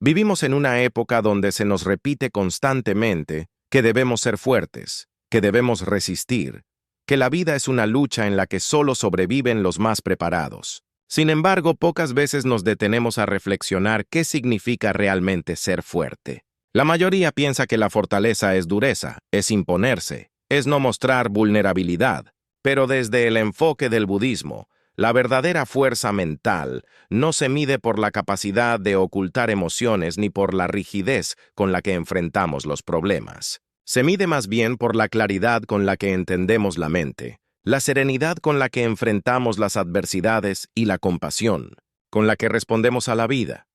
Vivimos en una época donde se nos repite constantemente que debemos ser fuertes, que debemos resistir, que la vida es una lucha en la que solo sobreviven los más preparados. Sin embargo, pocas veces nos detenemos a reflexionar qué significa realmente ser fuerte. La mayoría piensa que la fortaleza es dureza, es imponerse, es no mostrar vulnerabilidad, pero desde el enfoque del budismo, la verdadera fuerza mental no se mide por la capacidad de ocultar emociones ni por la rigidez con la que enfrentamos los problemas. Se mide más bien por la claridad con la que entendemos la mente, la serenidad con la que enfrentamos las adversidades y la compasión, con la que respondemos a la vida.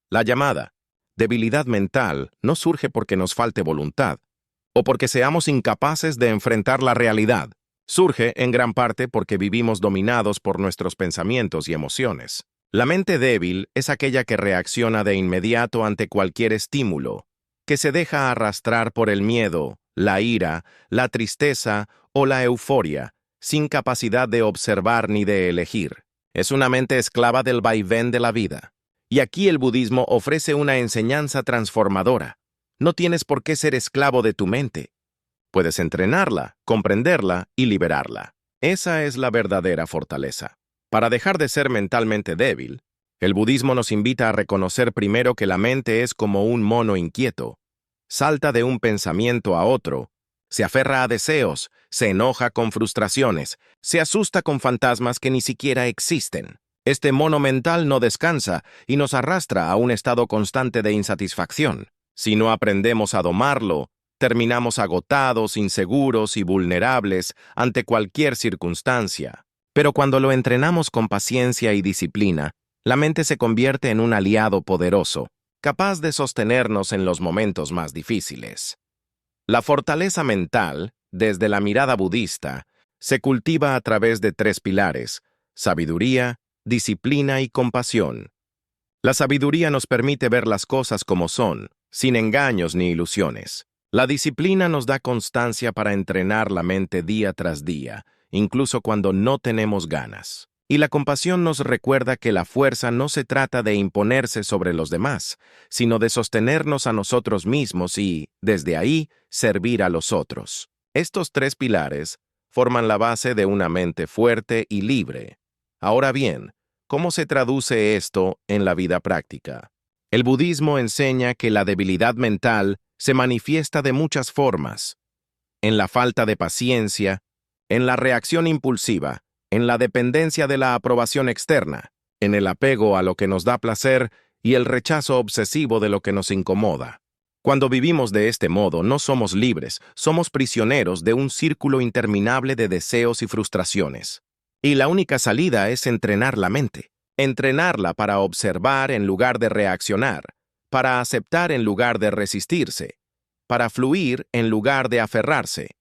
La llamada debilidad mental no surge porque nos falte voluntad, o porque seamos incapaces de enfrentar la realidad. Surge, en gran parte, porque vivimos dominados por nuestros pensamientos y emociones. La mente débil es aquella que reacciona de inmediato ante cualquier estímulo, que se deja arrastrar por el miedo, la ira, la tristeza o la euforia, sin capacidad de observar ni de elegir. Es una mente esclava del vaivén de la vida. Y aquí el budismo ofrece una enseñanza transformadora. No tienes por qué ser esclavo de tu mente. Puedes entrenarla, comprenderla y liberarla. Esa es la verdadera fortaleza. Para dejar de ser mentalmente débil, el budismo nos invita a reconocer primero que la mente es como un mono inquieto. Salta de un pensamiento a otro, se aferra a deseos, se enoja con frustraciones, se asusta con fantasmas que ni siquiera existen. Este mono mental no descansa y nos arrastra a un estado constante de insatisfacción. Si no aprendemos a domarlo, terminamos agotados, inseguros y vulnerables ante cualquier circunstancia. Pero cuando lo entrenamos con paciencia y disciplina, la mente se convierte en un aliado poderoso, capaz de sostenernos en los momentos más difíciles. La fortaleza mental, desde la mirada budista, se cultiva a través de 3 pilares: sabiduría, disciplina y compasión. La sabiduría nos permite ver las cosas como son, sin engaños ni ilusiones. La disciplina nos da constancia para entrenar la mente día tras día, incluso cuando no tenemos ganas. Y la compasión nos recuerda que la fuerza no se trata de imponerse sobre los demás, sino de sostenernos a nosotros mismos y, desde ahí, servir a los otros. Estos 3 pilares forman la base de una mente fuerte y libre. Ahora bien, ¿cómo se traduce esto en la vida práctica? El budismo enseña que la debilidad mental se manifiesta de muchas formas: en la falta de paciencia, en la reacción impulsiva, en la dependencia de la aprobación externa, en el apego a lo que nos da placer y el rechazo obsesivo de lo que nos incomoda. Cuando vivimos de este modo, no somos libres, somos prisioneros de un círculo interminable de deseos y frustraciones. Y la única salida es entrenar la mente, entrenarla para observar en lugar de reaccionar, para aceptar en lugar de resistirse, para fluir en lugar de aferrarse.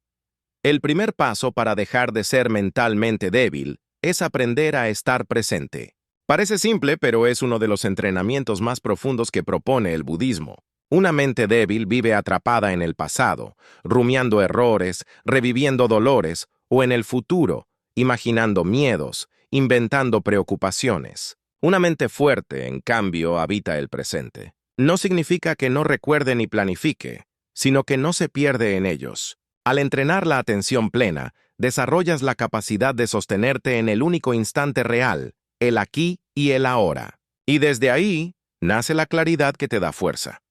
El primer paso para dejar de ser mentalmente débil es aprender a estar presente. Parece simple, pero es uno de los entrenamientos más profundos que propone el budismo. Una mente débil vive atrapada en el pasado, rumiando errores, reviviendo dolores, o en el futuro, imaginando miedos, inventando preocupaciones. Una mente fuerte, en cambio, habita el presente. No significa que no recuerde ni planifique, sino que no se pierde en ellos. Al entrenar la atención plena, desarrollas la capacidad de sostenerte en el único instante real, el aquí y el ahora. Y desde ahí, nace la claridad que te da fuerza.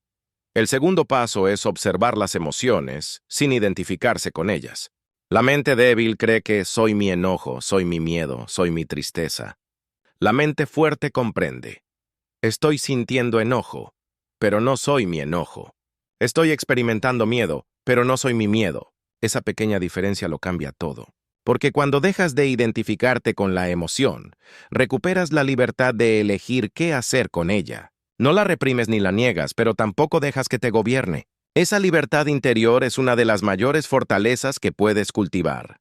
El segundo paso es observar las emociones, sin identificarse con ellas. La mente débil cree que soy mi enojo, soy mi miedo, soy mi tristeza. La mente fuerte comprende: estoy sintiendo enojo, pero no soy mi enojo. Estoy experimentando miedo, pero no soy mi miedo. Esa pequeña diferencia lo cambia todo. Porque cuando dejas de identificarte con la emoción, recuperas la libertad de elegir qué hacer con ella. No la reprimes ni la niegas, pero tampoco dejas que te gobierne. Esa libertad interior es una de las mayores fortalezas que puedes cultivar.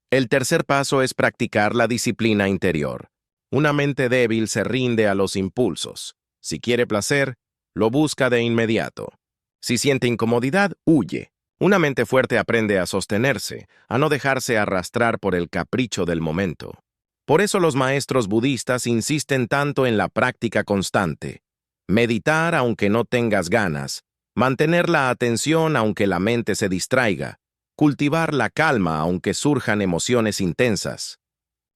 El tercer paso es practicar la disciplina interior. Una mente débil se rinde a los impulsos. Si quiere placer, lo busca de inmediato. Si siente incomodidad, huye. Una mente fuerte aprende a sostenerse, a no dejarse arrastrar por el capricho del momento. Por eso los maestros budistas insisten tanto en la práctica constante. Meditar aunque no tengas ganas, mantener la atención aunque la mente se distraiga, cultivar la calma aunque surjan emociones intensas.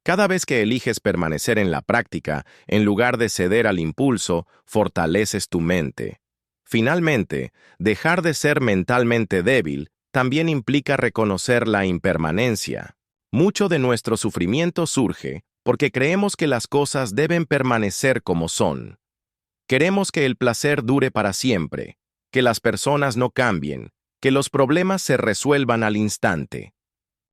Cada vez que eliges permanecer en la práctica, en lugar de ceder al impulso, fortaleces tu mente. Finalmente, dejar de ser mentalmente débil también implica reconocer la impermanencia. Mucho de nuestro sufrimiento surge porque creemos que las cosas deben permanecer como son. Queremos que el placer dure para siempre, que las personas no cambien, que los problemas se resuelvan al instante.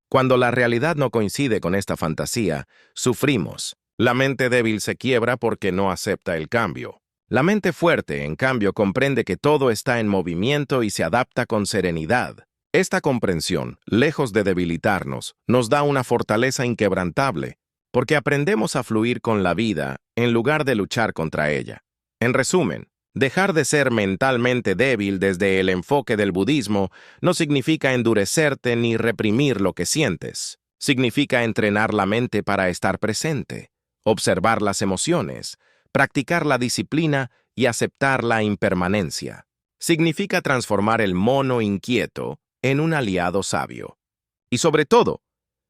Cuando la realidad no coincide con esta fantasía, sufrimos. La mente débil se quiebra porque no acepta el cambio. La mente fuerte, en cambio, comprende que todo está en movimiento y se adapta con serenidad. Esta comprensión, lejos de debilitarnos, nos da una fortaleza inquebrantable, porque aprendemos a fluir con la vida en lugar de luchar contra ella. En resumen, dejar de ser mentalmente débil desde el enfoque del budismo no significa endurecerte ni reprimir lo que sientes. Significa entrenar la mente para estar presente, observar las emociones, practicar la disciplina y aceptar la impermanencia. Significa transformar el mono inquieto en un aliado sabio. Y sobre todo,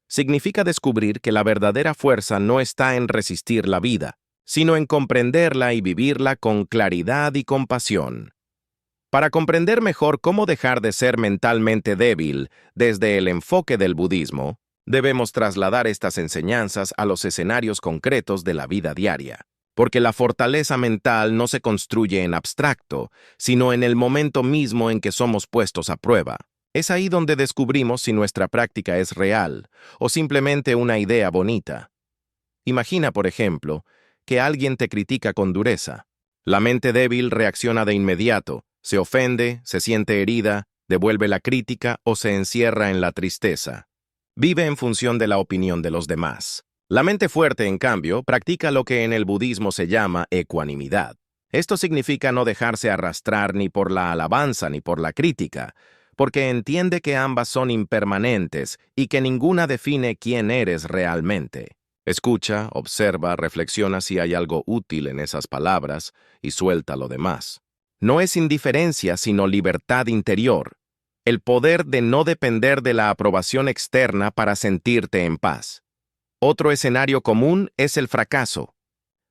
significa descubrir que la verdadera fuerza no está en resistir la vida, sino en comprenderla y vivirla con claridad y compasión. Para comprender mejor cómo dejar de ser mentalmente débil desde el enfoque del budismo, debemos trasladar estas enseñanzas a los escenarios concretos de la vida diaria, porque la fortaleza mental no se construye en abstracto, sino en el momento mismo en que somos puestos a prueba. Es ahí donde descubrimos si nuestra práctica es real o simplemente una idea bonita. Imagina, por ejemplo, que alguien te critica con dureza. La mente débil reacciona de inmediato, se ofende, se siente herida, devuelve la crítica o se encierra en la tristeza. Vive en función de la opinión de los demás. La mente fuerte, en cambio, practica lo que en el budismo se llama ecuanimidad. Esto significa no dejarse arrastrar ni por la alabanza ni por la crítica, porque entiende que ambas son impermanentes y que ninguna define quién eres realmente. Escucha, observa, reflexiona si hay algo útil en esas palabras y suelta lo demás. No es indiferencia, sino libertad interior, el poder de no depender de la aprobación externa para sentirte en paz. Otro escenario común es el fracaso.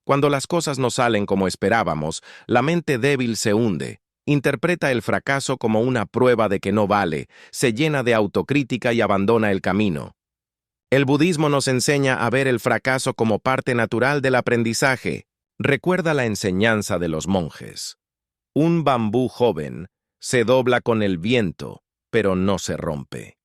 Cuando las cosas no salen como esperábamos, la mente débil se hunde, interpreta el fracaso como una prueba de que no vale, se llena de autocrítica y abandona el camino. El budismo nos enseña a ver el fracaso como parte natural del aprendizaje. Recuerda la enseñanza de los monjes. Un bambú joven se dobla con el viento, pero no se rompe.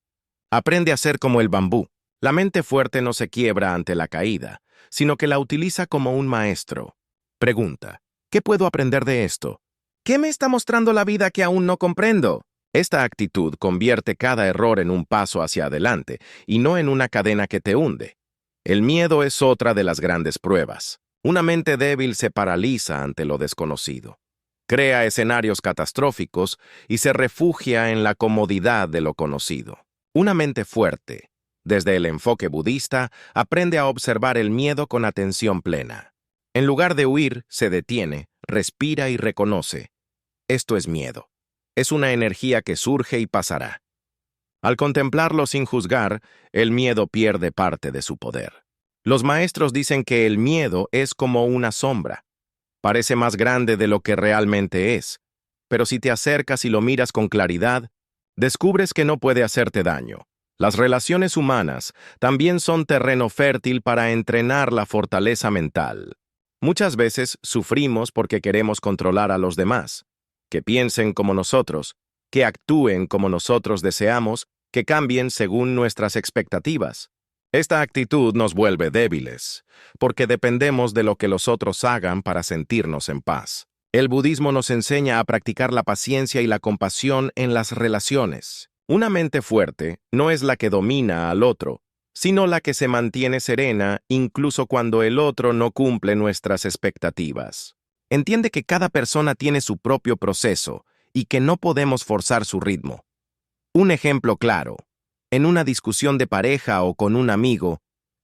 Aprende a ser como el bambú. La mente fuerte no se quiebra ante la caída, sino que la utiliza como un maestro. Pregunta, ¿qué puedo aprender de esto? ¿Qué me está mostrando la vida que aún no comprendo? Esta actitud convierte cada error en un paso hacia adelante y no en una cadena que te hunde. El miedo es otra de las grandes pruebas. Una mente débil se paraliza ante lo desconocido. Crea escenarios catastróficos y se refugia en la comodidad de lo conocido. Una mente fuerte, desde el enfoque budista, aprende a observar el miedo con atención plena. En lugar de huir, se detiene, respira y reconoce. Esto es miedo. Es una energía que surge y pasará. Al contemplarlo sin juzgar, el miedo pierde parte de su poder. Los maestros dicen que el miedo es como una sombra. Parece más grande de lo que realmente es, pero si te acercas y lo miras con claridad, descubres que no puede hacerte daño. Las relaciones humanas también son terreno fértil para entrenar la fortaleza mental. Muchas veces sufrimos porque queremos controlar a los demás, que piensen como nosotros, que actúen como nosotros deseamos, que cambien según nuestras expectativas. Esta actitud nos vuelve débiles, porque dependemos de lo que los otros hagan para sentirnos en paz. El budismo nos enseña a practicar la paciencia y la compasión en las relaciones. Una mente fuerte no es la que domina al otro, sino la que se mantiene serena incluso cuando el otro no cumple nuestras expectativas. Entiende que cada persona tiene su propio proceso y que no podemos forzar su ritmo. Un ejemplo claro. En una discusión de pareja o con un amigo,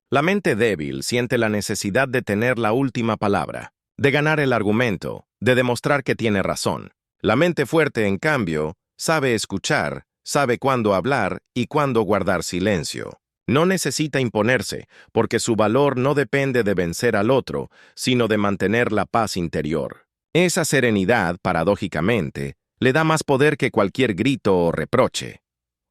la mente débil siente la necesidad de tener la última palabra. de ganar el argumento, de demostrar que tiene razón. La mente fuerte, en cambio, sabe escuchar, sabe cuándo hablar y cuándo guardar silencio. No necesita imponerse, porque su valor no depende de vencer al otro, sino de mantener la paz interior. Esa serenidad, paradójicamente, le da más poder que cualquier grito o reproche.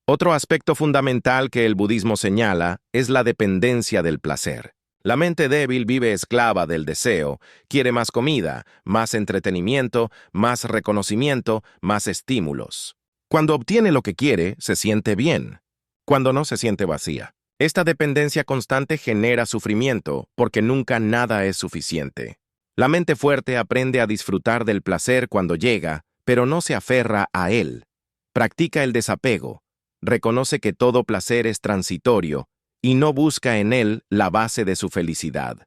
Otro aspecto fundamental que el budismo señala es la dependencia del placer. La mente débil vive esclava del deseo, quiere más comida, más entretenimiento, más reconocimiento, más estímulos. Cuando obtiene lo que quiere, se siente bien. Cuando no, se siente vacía. Esta dependencia constante genera sufrimiento, porque nunca nada es suficiente. La mente fuerte aprende a disfrutar del placer cuando llega, pero no se aferra a él. Practica el desapego, reconoce que todo placer es transitorio y no busca en él la base de su felicidad.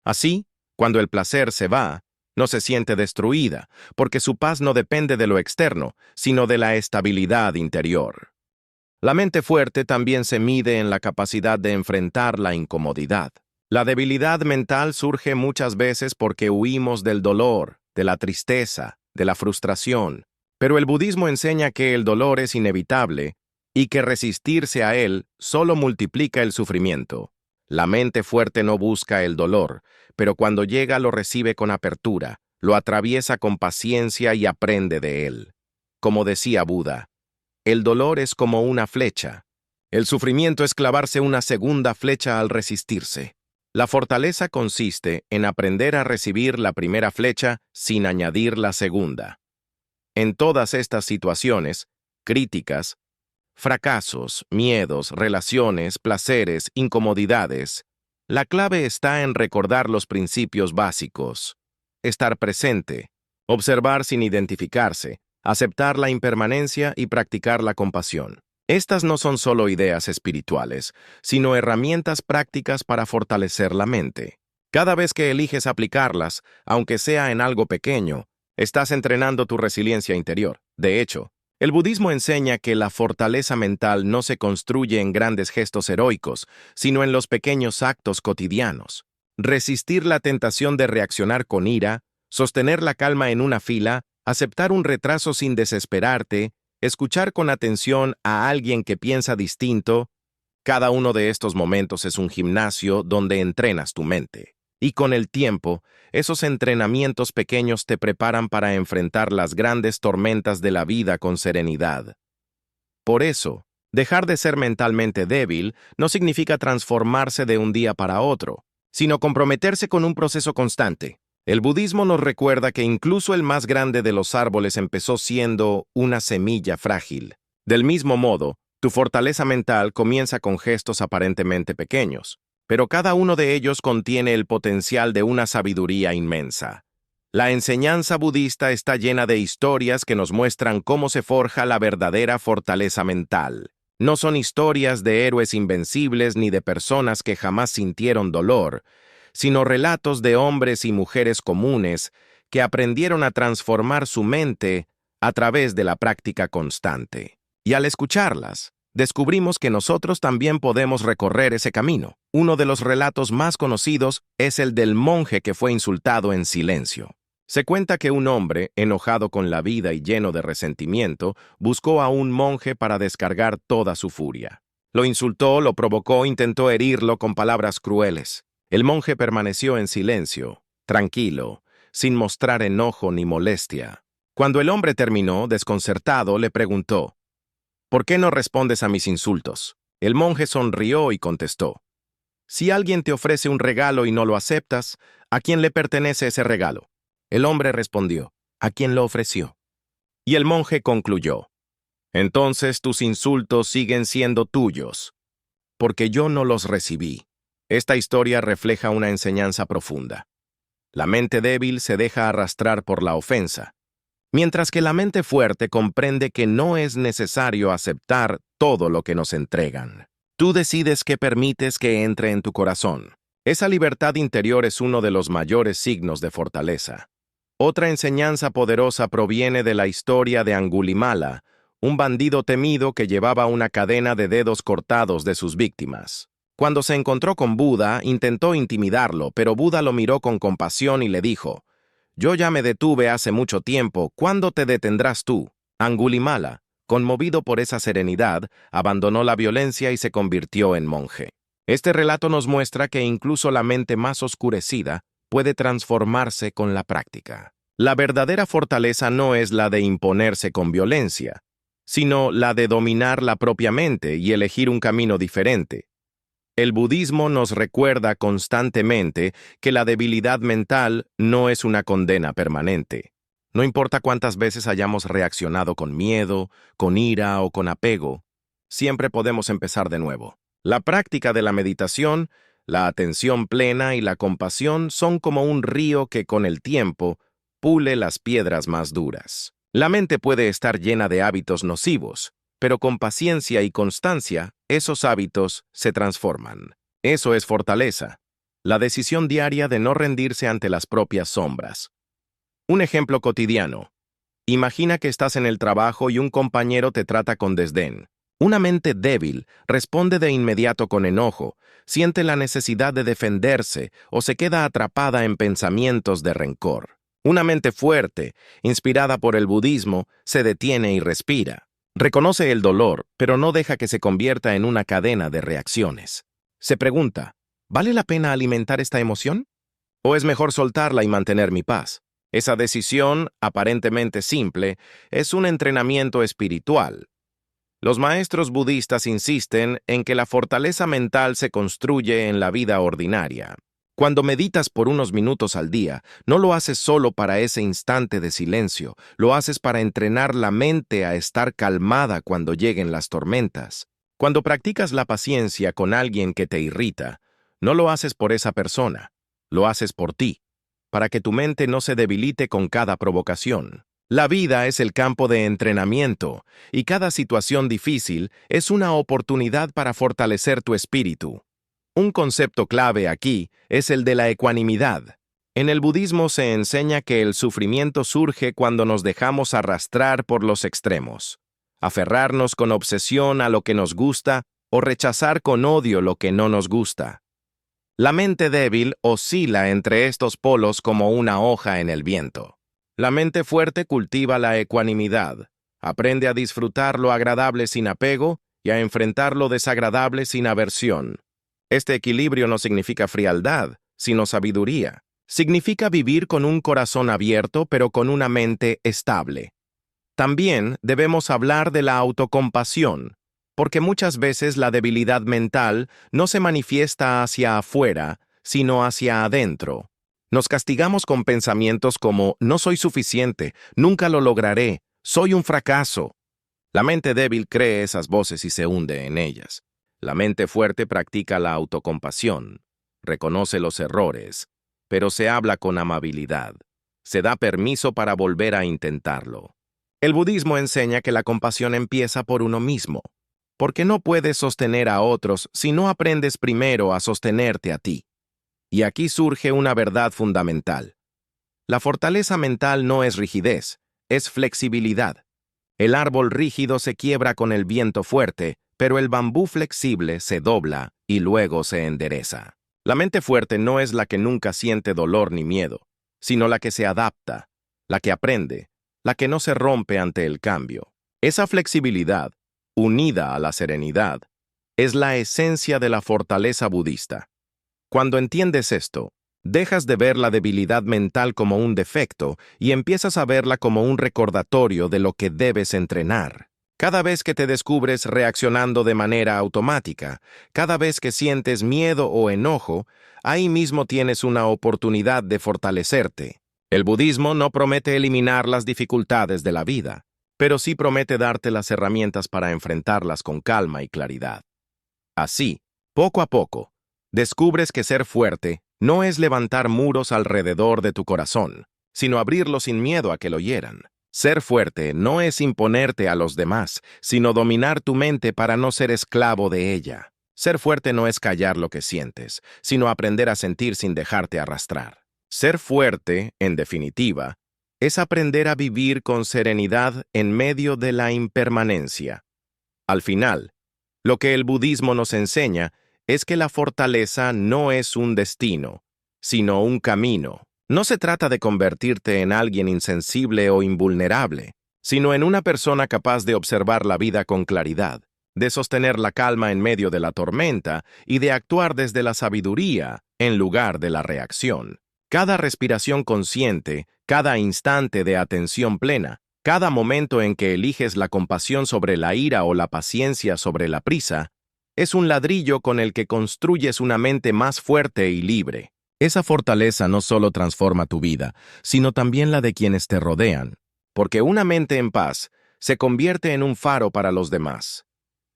Así, cuando el placer se va, no se siente destruida, porque su paz no depende de lo externo, sino de la estabilidad interior. La mente fuerte también se mide en la capacidad de enfrentar la incomodidad. La debilidad mental surge muchas veces porque huimos del dolor, de la tristeza, de la frustración, pero el budismo enseña que el dolor es inevitable y que resistirse a él solo multiplica el sufrimiento. La mente fuerte no busca el dolor, pero cuando llega lo recibe con apertura, lo atraviesa con paciencia y aprende de él. Como decía Buda, el dolor es como una flecha. El sufrimiento es clavarse una segunda flecha al resistirse. La fortaleza consiste en aprender a recibir la primera flecha sin añadir la segunda. En todas estas situaciones, críticas, fracasos, miedos, relaciones, placeres, incomodidades, la clave está en recordar los principios básicos, estar presente, observar sin identificarse, aceptar la impermanencia y practicar la compasión. Estas no son solo ideas espirituales, sino herramientas prácticas para fortalecer la mente. Cada vez que eliges aplicarlas, aunque sea en algo pequeño, estás entrenando tu resiliencia interior. De hecho, el budismo enseña que la fortaleza mental no se construye en grandes gestos heroicos, sino en los pequeños actos cotidianos. Resistir la tentación de reaccionar con ira, sostener la calma en una fila, aceptar un retraso sin desesperarte, escuchar con atención a alguien que piensa distinto. Cada uno de estos momentos es un gimnasio donde entrenas tu mente. Y con el tiempo, esos entrenamientos pequeños te preparan para enfrentar las grandes tormentas de la vida con serenidad. Por eso, dejar de ser mentalmente débil no significa transformarse de un día para otro, sino comprometerse con un proceso constante. El budismo nos recuerda que incluso el más grande de los árboles empezó siendo una semilla frágil. Del mismo modo, tu fortaleza mental comienza con gestos aparentemente pequeños, pero cada uno de ellos contiene el potencial de una sabiduría inmensa. La enseñanza budista está llena de historias que nos muestran cómo se forja la verdadera fortaleza mental. No son historias de héroes invencibles ni de personas que jamás sintieron dolor, sino relatos de hombres y mujeres comunes que aprendieron a transformar su mente a través de la práctica constante. Y al escucharlas, descubrimos que nosotros también podemos recorrer ese camino. Uno de los relatos más conocidos es el del monje que fue insultado en silencio. Se cuenta que un hombre, enojado con la vida y lleno de resentimiento, buscó a un monje para descargar toda su furia. Lo insultó, lo provocó, intentó herirlo con palabras crueles. El monje permaneció en silencio, tranquilo, sin mostrar enojo ni molestia. Cuando el hombre terminó, desconcertado, le preguntó, ¿por qué no respondes a mis insultos? El monje sonrió y contestó, si alguien te ofrece un regalo y no lo aceptas, ¿a quién le pertenece ese regalo? El hombre respondió, ¿a quién lo ofreció? Y el monje concluyó, entonces tus insultos siguen siendo tuyos, porque yo no los recibí. Esta historia refleja una enseñanza profunda. La mente débil se deja arrastrar por la ofensa, mientras que la mente fuerte comprende que no es necesario aceptar todo lo que nos entregan. Tú decides qué permites que entre en tu corazón. Esa libertad interior es uno de los mayores signos de fortaleza. Otra enseñanza poderosa proviene de la historia de Angulimala, un bandido temido que llevaba una cadena de dedos cortados de sus víctimas. Cuando se encontró con Buda, intentó intimidarlo, pero Buda lo miró con compasión y le dijo, Yo ya me detuve hace mucho tiempo, ¿cuándo te detendrás tú? Angulimala, conmovido por esa serenidad, abandonó la violencia y se convirtió en monje. Este relato nos muestra que incluso la mente más oscurecida puede transformarse con la práctica. La verdadera fortaleza no es la de imponerse con violencia, sino la de dominar la propia mente y elegir un camino diferente. El budismo nos recuerda constantemente que la debilidad mental no es una condena permanente. No importa cuántas veces hayamos reaccionado con miedo, con ira o con apego, siempre podemos empezar de nuevo. La práctica de la meditación, la atención plena y la compasión son como un río que con el tiempo pule las piedras más duras. La mente puede estar llena de hábitos nocivos, pero con paciencia y constancia, esos hábitos se transforman. Eso es fortaleza, la decisión diaria de no rendirse ante las propias sombras. Un ejemplo cotidiano. Imagina que estás en el trabajo y un compañero te trata con desdén. Una mente débil responde de inmediato con enojo, siente la necesidad de defenderse o se queda atrapada en pensamientos de rencor. Una mente fuerte, inspirada por el budismo, se detiene y respira. Reconoce el dolor, pero no deja que se convierta en una cadena de reacciones. Se pregunta, ¿vale la pena alimentar esta emoción? ¿O es mejor soltarla y mantener mi paz? Esa decisión, aparentemente simple, es un entrenamiento espiritual. Los maestros budistas insisten en que la fortaleza mental se construye en la vida ordinaria. Cuando meditas por unos minutos al día, no lo haces solo para ese instante de silencio, lo haces para entrenar la mente a estar calmada cuando lleguen las tormentas. Cuando practicas la paciencia con alguien que te irrita, no lo haces por esa persona, lo haces por ti, para que tu mente no se debilite con cada provocación. La vida es el campo de entrenamiento, y cada situación difícil es una oportunidad para fortalecer tu espíritu. Un concepto clave aquí es el de la ecuanimidad. En el budismo se enseña que el sufrimiento surge cuando nos dejamos arrastrar por los extremos. Aferrarnos con obsesión a lo que nos gusta o rechazar con odio lo que no nos gusta. La mente débil oscila entre estos polos como una hoja en el viento. La mente fuerte cultiva la ecuanimidad, aprende a disfrutar lo agradable sin apego y a enfrentar lo desagradable sin aversión. Este equilibrio no significa frialdad, sino sabiduría. Significa vivir con un corazón abierto pero con una mente estable. También debemos hablar de la autocompasión, porque muchas veces la debilidad mental no se manifiesta hacia afuera, sino hacia adentro. Nos castigamos con pensamientos como no soy suficiente, nunca lo lograré, soy un fracaso. La mente débil cree esas voces y se hunde en ellas. La mente fuerte practica la autocompasión, reconoce los errores, pero se habla con amabilidad. Se da permiso para volver a intentarlo. El budismo enseña que la compasión empieza por uno mismo, porque no puedes sostener a otros si no aprendes primero a sostenerte a ti. Y aquí surge una verdad fundamental. La fortaleza mental no es rigidez, es flexibilidad. El árbol rígido se quiebra con el viento fuerte, pero el bambú flexible se dobla y luego se endereza. La mente fuerte no es la que nunca siente dolor ni miedo, sino la que se adapta, la que aprende, la que no se rompe ante el cambio. Esa flexibilidad, unida a la serenidad, es la esencia de la fortaleza budista. Cuando entiendes esto, dejas de ver la debilidad mental como un defecto y empiezas a verla como un recordatorio de lo que debes entrenar. Cada vez que te descubres reaccionando de manera automática, cada vez que sientes miedo o enojo, ahí mismo tienes una oportunidad de fortalecerte. El budismo no promete eliminar las dificultades de la vida, pero sí promete darte las herramientas para enfrentarlas con calma y claridad. Así, poco a poco, descubres que ser fuerte no es levantar muros alrededor de tu corazón, sino abrirlo sin miedo a que lo hieran. Ser fuerte no es imponerte a los demás, sino dominar tu mente para no ser esclavo de ella. Ser fuerte no es callar lo que sientes, sino aprender a sentir sin dejarte arrastrar. Ser fuerte, en definitiva, es aprender a vivir con serenidad en medio de la impermanencia. Al final, lo que el budismo nos enseña es que la fortaleza no es un destino, sino un camino. No se trata de convertirte en alguien insensible o invulnerable, sino en una persona capaz de observar la vida con claridad, de sostener la calma en medio de la tormenta y de actuar desde la sabiduría en lugar de la reacción. Cada respiración consciente, cada instante de atención plena, cada momento en que eliges la compasión sobre la ira o la paciencia sobre la prisa, es un ladrillo con el que construyes una mente más fuerte y libre. Esa fortaleza no solo transforma tu vida, sino también la de quienes te rodean, porque una mente en paz se convierte en un faro para los demás.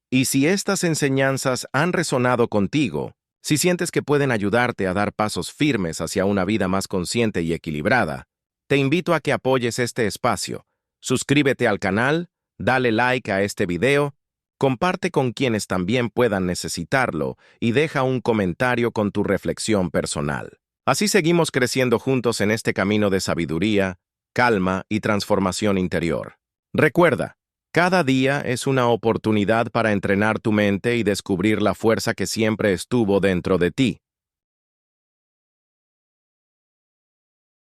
Y si estas enseñanzas han resonado contigo, si sientes que pueden ayudarte a dar pasos firmes hacia una vida más consciente y equilibrada, te invito a que apoyes este espacio. Suscríbete al canal, dale like a este video, comparte con quienes también puedan necesitarlo y deja un comentario con tu reflexión personal. Así seguimos creciendo juntos en este camino de sabiduría, calma y transformación interior. Recuerda, cada día es una oportunidad para entrenar tu mente y descubrir la fuerza que siempre estuvo dentro de ti.